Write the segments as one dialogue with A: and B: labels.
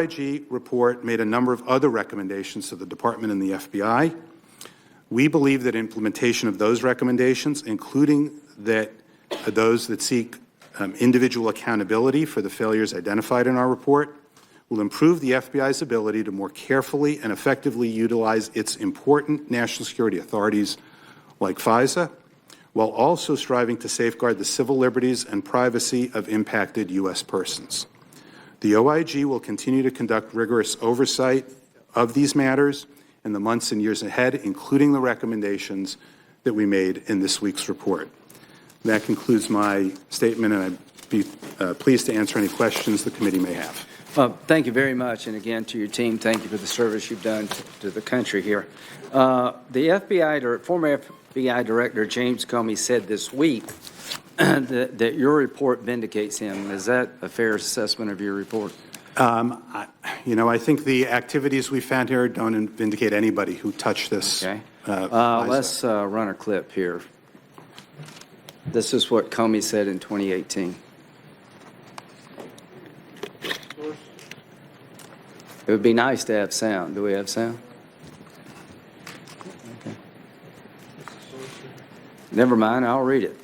A: OIG report made a number of other recommendations to the Department and the FBI. We believe that implementation of those recommendations, including those that seek individual accountability for the failures identified in our report, will improve the FBI's ability to more carefully and effectively utilize its important national security authorities like FISA, while also striving to safeguard the civil liberties and privacy of impacted U.S. persons. The OIG will continue to conduct rigorous oversight of these matters in the months and years ahead, including the recommendations that we made in this week's report. That concludes my statement, and I'd be pleased to answer any questions the committee may have.
B: Well, thank you very much, and again to your team, thank you for the service you've done to the country here. The former FBI Director James Comey said this week that your report vindicates him. Is that a fair assessment of your report?
A: I think the activities we found here don't vindicate anybody who touched this.
B: Okay. Let's run a clip here. This is what Comey said in 2018. It would be nice to have sound. Do we have sound? Okay. Never mind, I'll read it.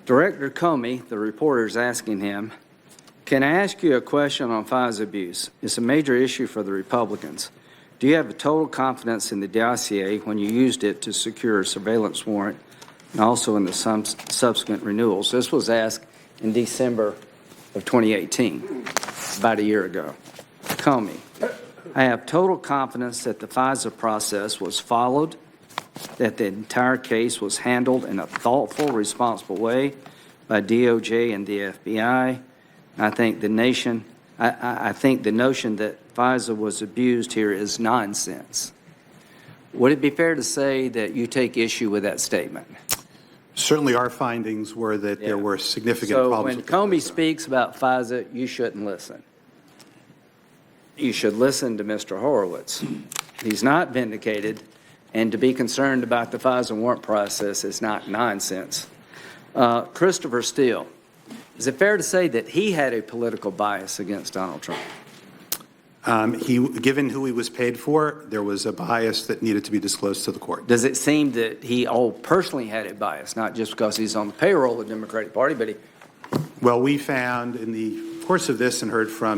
B: Director Comey, the reporter is asking him, "Can I ask you a question on FISA abuse? It's a major issue for the Republicans. Do you have a total confidence in the dossier when you used it to secure a surveillance warrant and also in the subsequent renewals?" This was asked in December of 2018, about a year ago. Comey, "I have total confidence that the FISA process was followed, that the entire case was handled in a thoughtful, responsible way by DOJ and the FBI. I think the notion that FISA was abused here is nonsense." Would it be fair to say that you take issue with that statement?
A: Certainly our findings were that there were significant problems.
B: So when Comey speaks about FISA, you shouldn't listen. You should listen to Mr. Horowitz. He's not vindicated, and to be concerned about the FISA warrant process is not nonsense. Christopher Steele, is it fair to say that he had a political bias against Donald Trump?
A: Given who he was paid for, there was a bias that needed to be disclosed to the court.
B: Does it seem that he personally had a bias, not just because he's on the payroll of the Democratic Party, but he...
A: Well, we found in the course of this and heard from